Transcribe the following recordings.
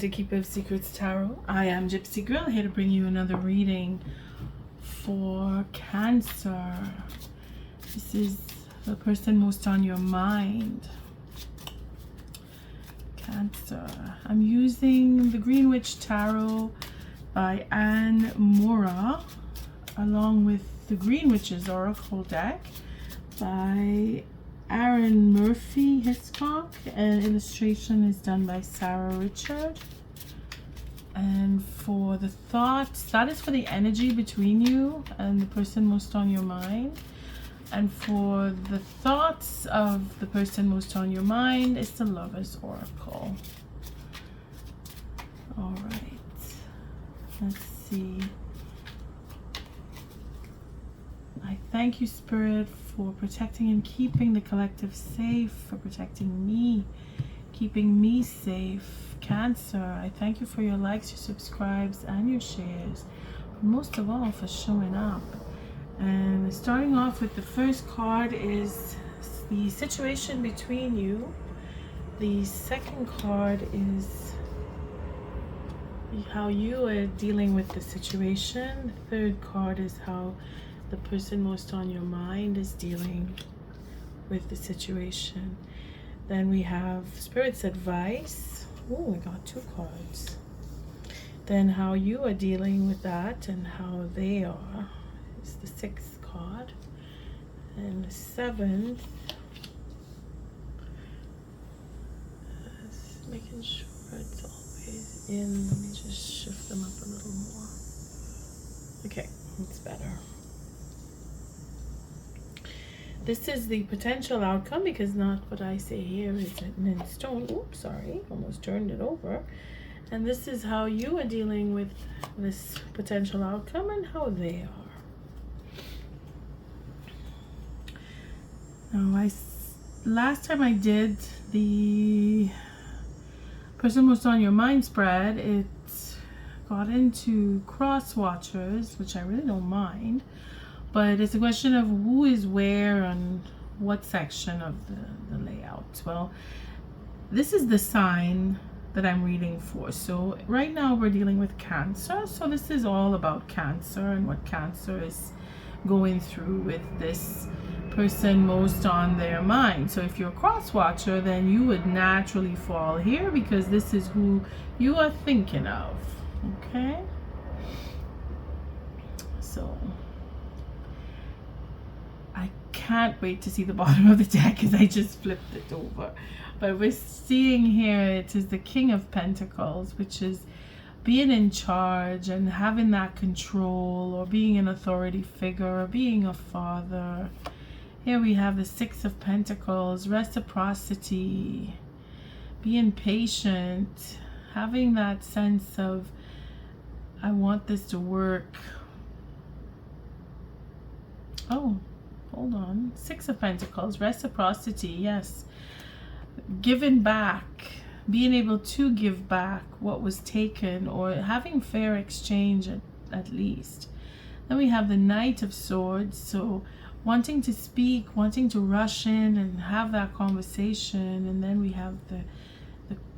To Keeper of Secrets Tarot. I am Gypsy Girl, here to bring you another reading for Cancer. This is the person most on your mind. Cancer. I'm using the Green Witch Tarot by Moura, along with the Green Witch's Oracle deck by Arin Murphy-Hiscock, and illustration is done by Sara. And for the thoughts, that is for the energy between you and the person most on your mind. And for the thoughts of the person most on your mind, it's the Lover's Oracle. All right, let's see. I thank you, Spirit, for protecting and keeping the collective safe, for protecting me, keeping me safe. Cancer, I thank you for your likes, your subscribes, and your shares, but most of all for showing up. And starting off with the first card is the situation between you. The second card is how you are dealing with the situation. The third card is how the person most on your mind is dealing with the situation. Then we have Spirit's advice. Oh, we got two cards. Then how you are dealing with that and how they are is the sixth card. And the seventh is making sure it's always in. Let me just shift them up a little more. Okay, it's better. This is the potential outcome, because not what I say here is written in stone. Oops, sorry, almost turned it over. And this is how you are dealing with this potential outcome and how they are. Now, last time I did the person most on your mind spread, it got into cross watchers, which I really don't mind. But it's a question of who is where and what section of the layout. Well, this is the sign that I'm reading for. So right now we're dealing with Cancer. So this is all about Cancer and what Cancer is going through with this person most on their mind. So if you're a cross watcher, then you would naturally fall here, because this is who you are thinking of. Okay? So I can't wait to see the bottom of the deck, because I just flipped it over. But we're seeing here, it is the King of Pentacles, which is being in charge and having that control, or being an authority figure, or being a father. Here we have the Six of Pentacles, reciprocity, being patient, having that sense of, I want this to work. Oh, hold on. Six of Pentacles, reciprocity, yes. Giving back, being able to give back what was taken, or having fair exchange at least. Then we have the Knight of Swords, so wanting to speak, wanting to rush in and have that conversation. And then we have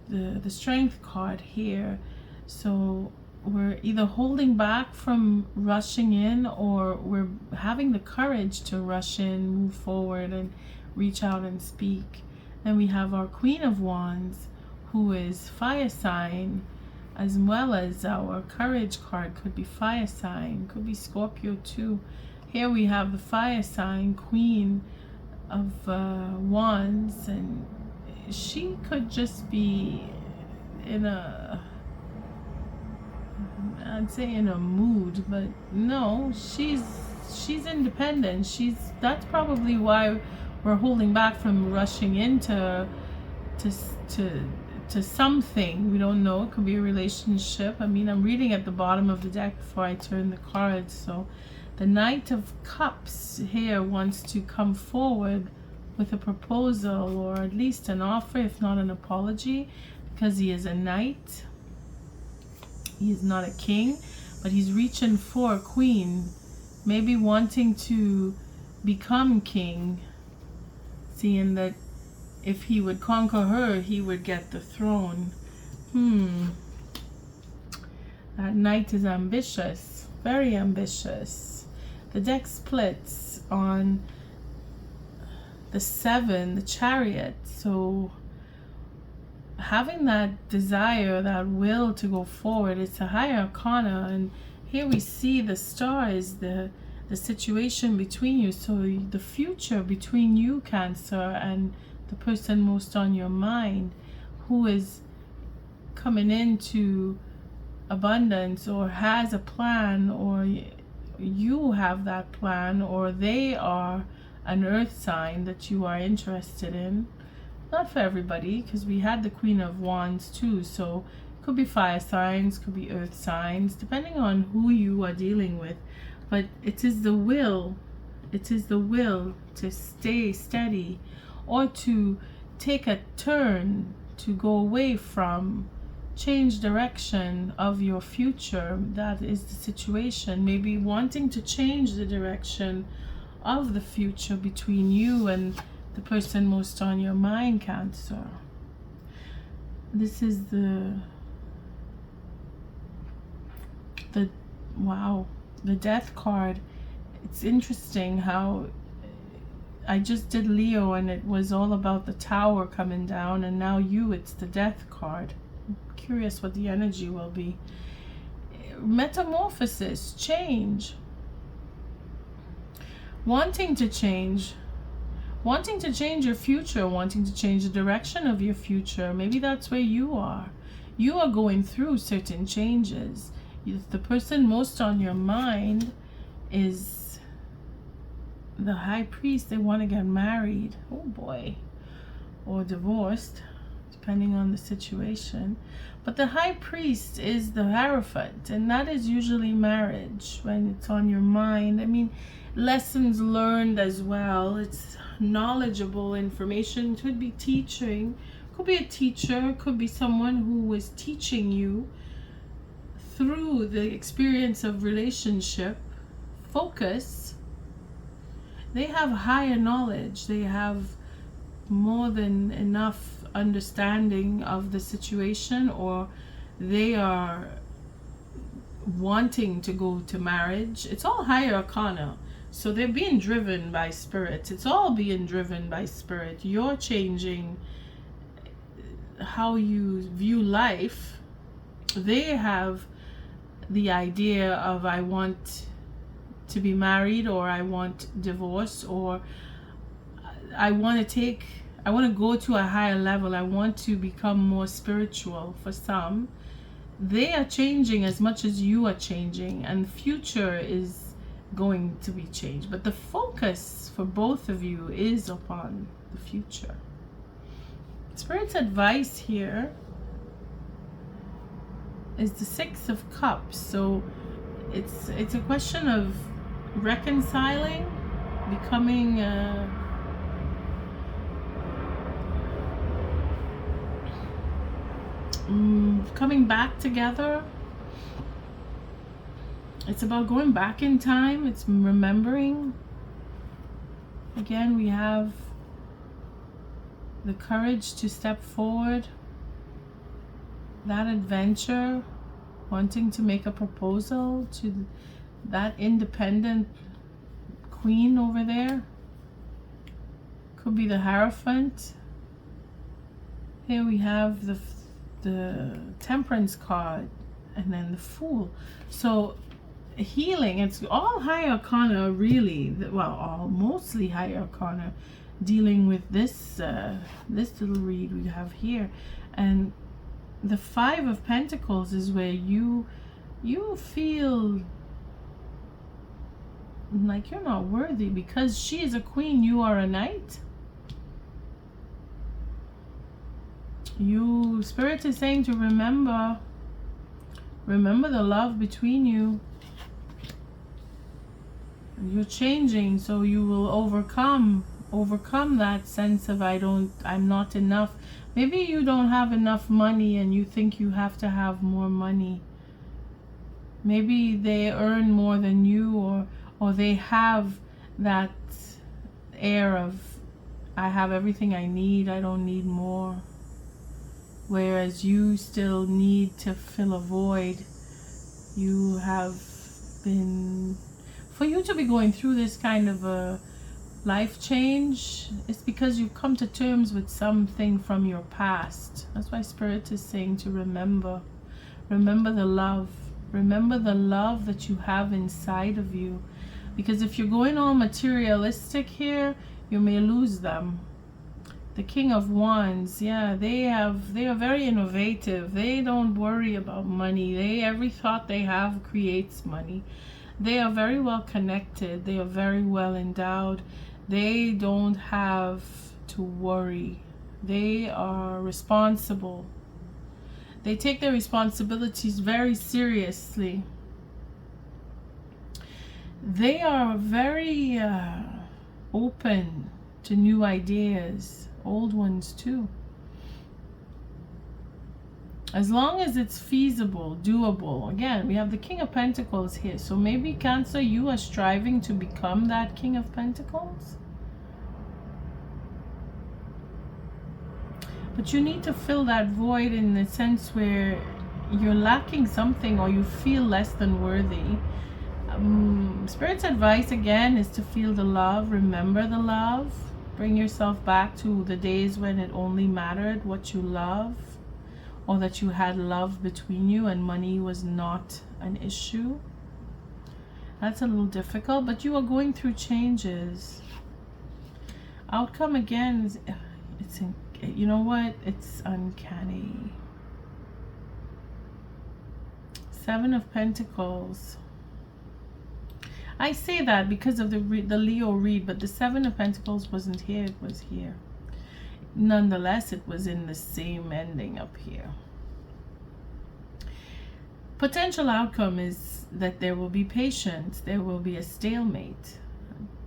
the Strength card here. So we're either holding back from rushing in, or we're having the courage to rush in, move forward, and reach out and speak. Then we have our Queen of Wands, who is fire sign, as well as our Courage card could be fire sign, could be Scorpio too. Here we have the fire sign Queen of Wands, and she could just be in a, I'd say in a mood, but no, she's independent. That's probably why we're holding back from rushing into to something. We don't know. It could be a relationship. I mean, I'm reading at the bottom of the deck before I turn the cards. So the Knight of Cups here wants to come forward with a proposal, or at least an offer, if not an apology, because he is a knight. He is not a king, but he's reaching for a queen, maybe wanting to become king, seeing that if he would conquer her, he would get the throne. Knight is ambitious, very ambitious. The deck splits on the 7, the Chariot. So having that desire, that will to go forward, it's a higher arcana. And here we see the Star is the situation between you. So the future between you, Cancer, and the person most on your mind, who is coming into abundance or has a plan, or you have that plan, or they are an earth sign that you are interested in. Not for everybody, because we had the Queen of Wands too, so it could be fire signs, could be earth signs, depending on who you are dealing with. But it is the will, to stay steady, or to take a turn, to go away from, change direction of your future. That is the situation. Maybe wanting to change the direction of the future between you and the person most on your mind, Cancer. This is the wow, the Death card. It's interesting how I just did Leo and it was all about the Tower coming down, and now it's the Death card. I'm curious what the energy will be. Metamorphosis, change. Wanting to change your future, wanting to change the direction of your future. Maybe that's where you are. You are going through certain changes. The person most on your mind is the High Priest. They want to get married. Oh boy. Or divorced, depending on the situation. But the High Priest is the Hierophant, and that is usually marriage when it's on your mind. I mean, lessons learned as well. It's knowledgeable information. It could be teaching, could be a teacher, could be someone who is teaching you through the experience of relationship. Focus. They have higher knowledge. They have more than enough understanding of the situation, or they are wanting to go to marriage. It's all higher arcana. So they're being driven by spirit. It's all being driven by spirit. You're changing how you view life. They have the idea of, I want to be married, or I want divorce, or I want to go to a higher level. I want to become more spiritual. For some, they are changing as much as you are changing, and the future is going to be changed. But the focus for both of you is upon the future. Spirit's advice here is the 6 of Cups. So it's a question of reconciling, becoming coming back together. It's about going back in time. It's remembering. Again, we have the courage to step forward. That adventure, wanting to make a proposal to that independent queen over there. Could be the Hierophant. Here we have the Temperance card, and then the Fool. So healing, it's all high arcana, really. Well, all mostly high arcana, dealing with this little read we have here. And the 5 of Pentacles is where you feel like you're not worthy, because she is a queen, you are a knight. Spirit is saying to remember the love between you. You're changing, so you will overcome that sense of I'm not enough. Maybe you don't have enough money and you think you have to have more money. Maybe they earn more than you, or they have that air of, I have everything I need, I don't need more. Whereas you still need to fill a void. You have been, for you to be going through this kind of a life change, it's because you've come to terms with something from your past. That's why Spirit is saying to remember. Remember the love. Remember the love that you have inside of you. Because if you're going all materialistic here, you may lose them. The King of Wands, yeah, they are very innovative. They don't worry about money. Every thought they have creates money. They are very well connected. They are very well endowed. They don't have to worry. They are responsible. They take their responsibilities very seriously. They are very open to new ideas, old ones too. As long as it's feasible, doable. Again, we have the King of Pentacles here. So maybe Cancer, you are striving to become that King of Pentacles. But you need to fill that void in the sense where you're lacking something or you feel less than worthy. Spirit's advice again is to feel the love. Remember the love. Bring yourself back to the days when it only mattered what you love, or that you had love between you and money was not an issue. That's a little difficult, but you are going through changes. Outcome again is, you know what? It's uncanny. Seven of Pentacles. I say that because of the Leo read, but the Seven of Pentacles wasn't here, it was here. Nonetheless, it was in the same ending up here. Potential outcome is that there will be patience, there will be a stalemate.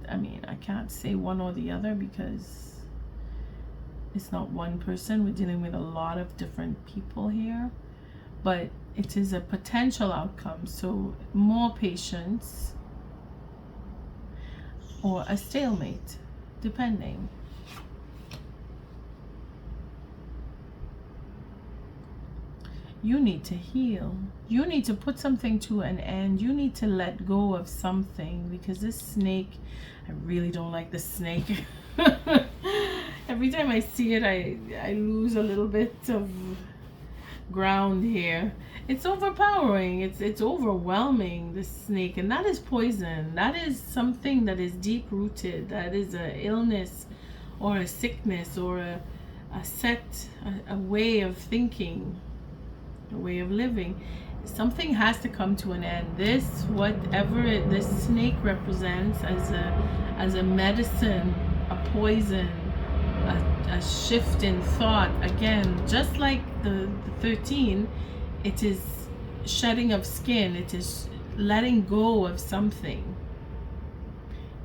I mean, I can't say one or the other because it's not one person. We're dealing with a lot of different people here. But it is a potential outcome, so more patience or a stalemate, depending. You need to heal. You need to put something to an end. You need to let go of something, because this snake, I really don't like the snake. Every time I see it, I lose a little bit of ground here. It's overpowering. It's overwhelming, this snake, and that is poison. That is something that is deep rooted. That is an illness or a sickness or a way of thinking, a way of living. Something has to come to an end. This, whatever this snake represents as a medicine, a poison, a shift in thought. Again, just like the 13, it is shedding of skin. It is letting go of something.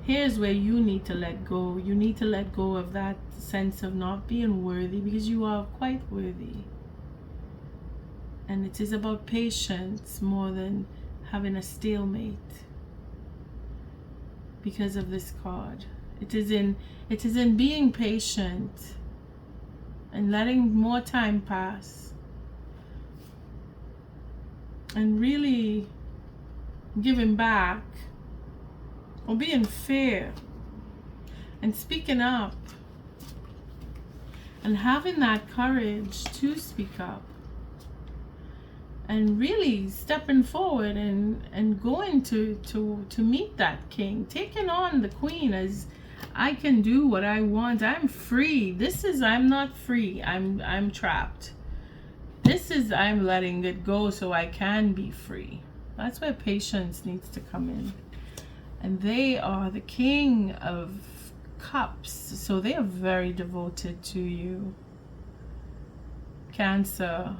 Here's where you need to let go. You need to let go of that sense of not being worthy, because you are quite worthy. And it is about patience more than having a stalemate because of this card. It is in being patient and letting more time pass and really giving back, or being fair and speaking up and having that courage to speak up and really stepping forward and going to meet that king, taking on the queen as I can do what I want. I'm free. I'm not free. I'm trapped. This is, I'm letting it go so I can be free. That's where patience needs to come in. And they are the King of Cups, so they are very devoted to you. Cancer.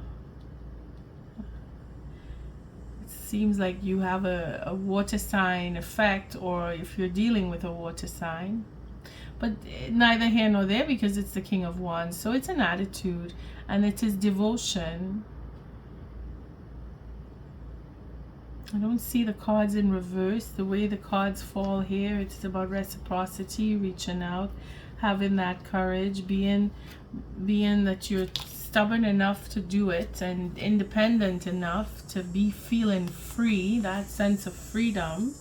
It seems like you have a water sign effect, or if you're dealing with a water sign. But neither here nor there, because it's the King of Wands. So it's an attitude, and it is devotion. I don't see the cards in reverse. The way the cards fall here, it's about reciprocity, reaching out, having that courage, being that you're stubborn enough to do it and independent enough to be feeling free, that sense of freedom,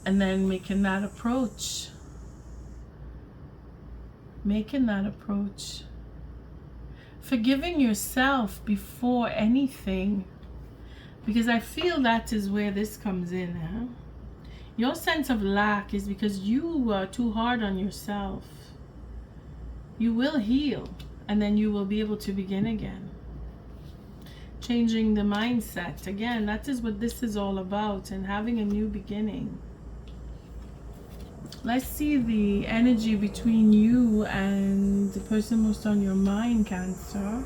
and then making that approach. Forgiving yourself before anything, because I feel that is where this comes in. Your sense of lack is because you are too hard on yourself. You will heal, and then you will be able to begin again. Changing the mindset. Again, that is what this is all about, and having a new beginning. Let's see the energy between you and the person most on your mind, Cancer.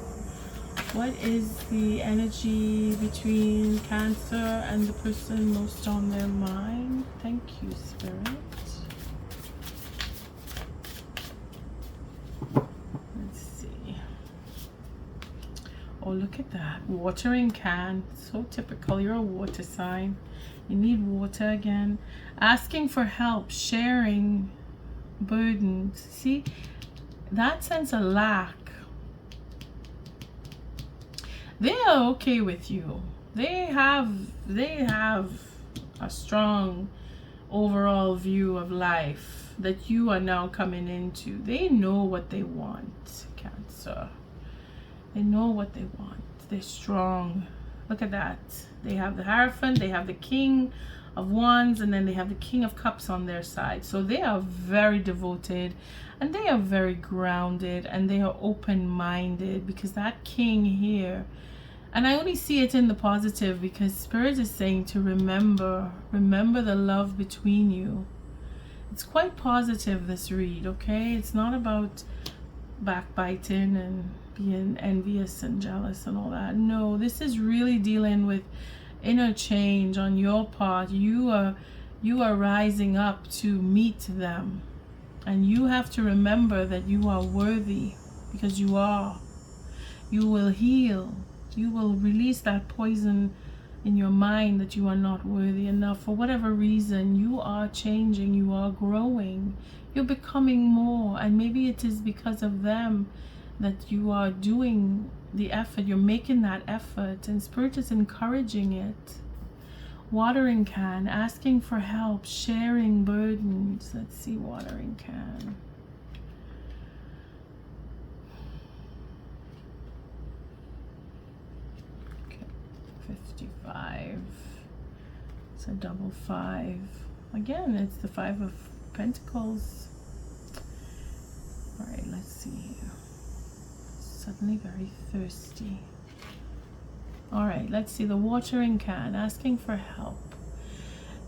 What is the energy between Cancer and the person most on their mind? Thank you, Spirit. Let's see. Oh, look at that. Watering can. So typical. You're a water sign. You need water again. Asking for help. Sharing burdens. See? That sense of lack. They are okay with you. They have a strong overall view of life that you are now coming into. They know what they want, Cancer. They know what they want. They're strong. Look at that. They have the Hierophant, they have the King of Wands, and then they have the King of Cups on their side. So they are very devoted, and they are very grounded, and they are open-minded, because that King here, and I only see it in the positive because Spirit is saying to remember the love between you. It's quite positive, this read, okay? It's not about backbiting and being envious and jealous and all that. No, this is really dealing with inner change on your part. You are rising up to meet them, and you have to remember that you are worthy, because you are. You will heal. You will release that poison in your mind that you are not worthy enough. For whatever reason, you are changing, you are growing, you're becoming more, and maybe it is because of them that you are doing the effort, you're making that effort, and Spirit is encouraging it. Watering can, asking for help, sharing burdens. Let's see, watering can. Okay, 55. It's a double 5. Again, it's the 5 of Pentacles. All right, let's see here. Suddenly very thirsty. All right, let's see the watering can, asking for help.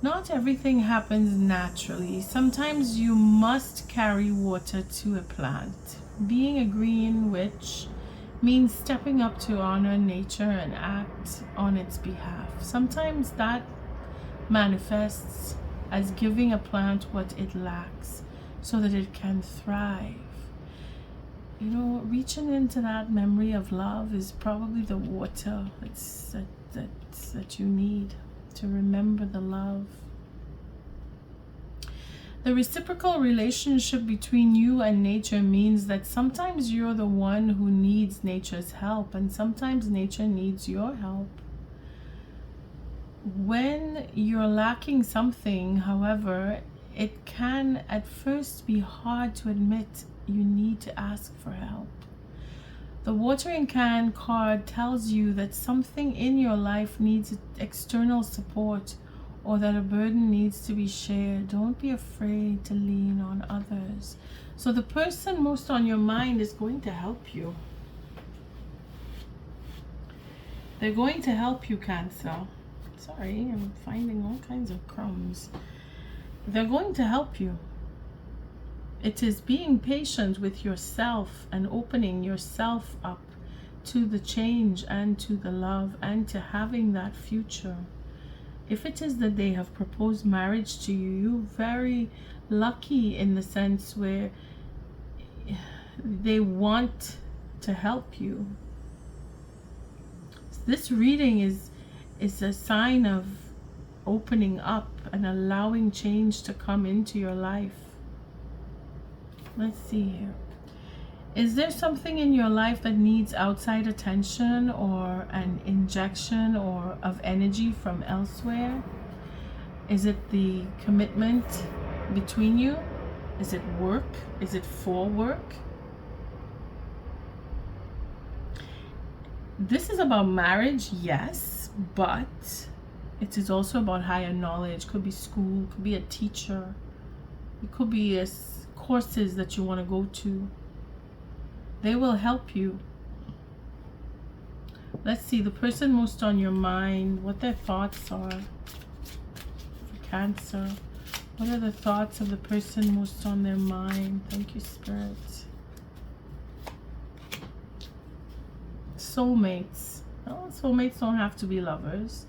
Not everything happens naturally. Sometimes you must carry water to a plant. Being a green witch means stepping up to honor nature and act on its behalf. Sometimes that manifests as giving a plant what it lacks so that it can thrive. You know, reaching into that memory of love is probably the water that you need to remember the love. The reciprocal relationship between you and nature means that sometimes you're the one who needs nature's help, and sometimes nature needs your help. When you're lacking something, however, it can at first be hard to admit you need to ask for help. The watering can card tells you that something in your life needs external support, or that a burden needs to be shared. Don't be afraid to lean on others. So the person most on your mind is going to help you. They're going to help you, Cancer. Sorry, I'm finding all kinds of crumbs. They're going to help you. It is being patient with yourself and opening yourself up to the change and to the love and to having that future. If it is that they have proposed marriage to you, you're very lucky in the sense where they want to help you. This reading is a sign of opening up and allowing change to come into your life. Let's see here. Is there something in your life that needs outside attention or an injection or of energy from elsewhere? Is it the commitment between you? Is it work? Is it for work? This is about marriage, yes, but it is also about higher knowledge. Could be school, could be a teacher. It could be courses that you want to go to. They will help you. Let's see, the person most on your mind, what their thoughts are. For Cancer, what are the thoughts of the person most on their mind? Thank you, Spirit. Soulmates. No, soulmates don't have to be lovers.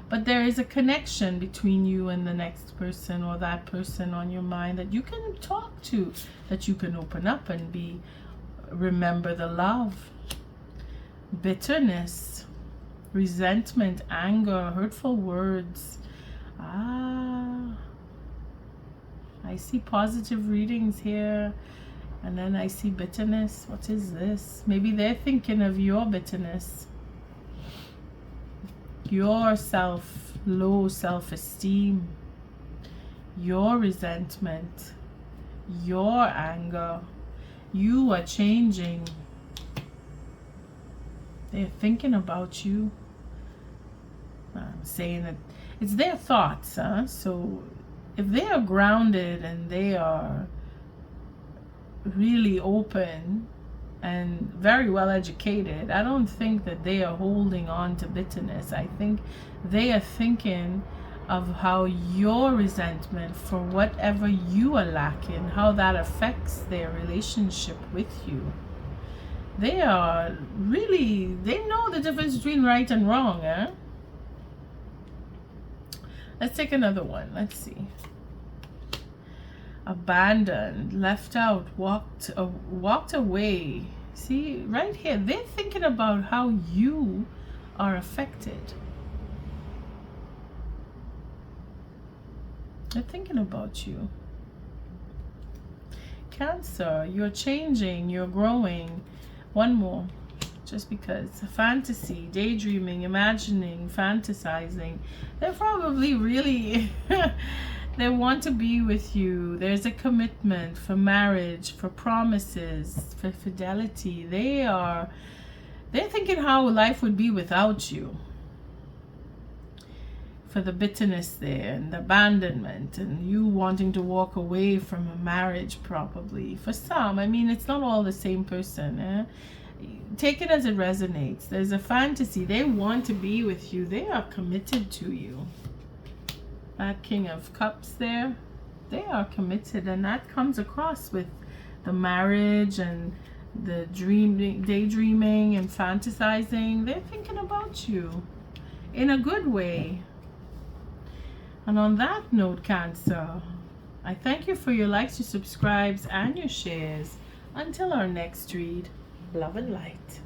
But there is a connection between you and the next person or that person on your mind that you can talk to, that you can open up and remember the love. Bitterness, resentment, anger, hurtful words. I see positive readings here. And then I see bitterness. What is this? Maybe they're thinking of your bitterness. Your low self-esteem. Your resentment. Your anger. You are changing. They're thinking about you. I'm saying that it's their thoughts, huh? So if they are grounded and they are really open and very well educated, I don't think that they are holding on to bitterness. I think they are thinking of how your resentment for whatever you are lacking, how that affects their relationship with you. They are really, they know the difference between right and wrong, eh? Let's take another one. Let's see. Abandoned, left out, walked away. See, right here, they're thinking about how you are affected. They're thinking about you. Cancer, you're changing, you're growing. One more, just because. Fantasy, daydreaming, imagining, fantasizing. They're probably really, they want to be with you. There's a commitment for marriage, for promises, for fidelity. They're thinking how life would be without you. For the bitterness there and the abandonment and you wanting to walk away from a marriage, probably. For some, I mean, it's not all the same person. Eh? Take it as it resonates. There's a fantasy. They want to be with you. They are committed to you. That King of Cups there, they are committed, and that comes across with the marriage and the daydreaming and fantasizing. They're thinking about you in a good way. And on that note, Cancer, I thank you for your likes, your subscribes, and your shares. Until our next read, love and light.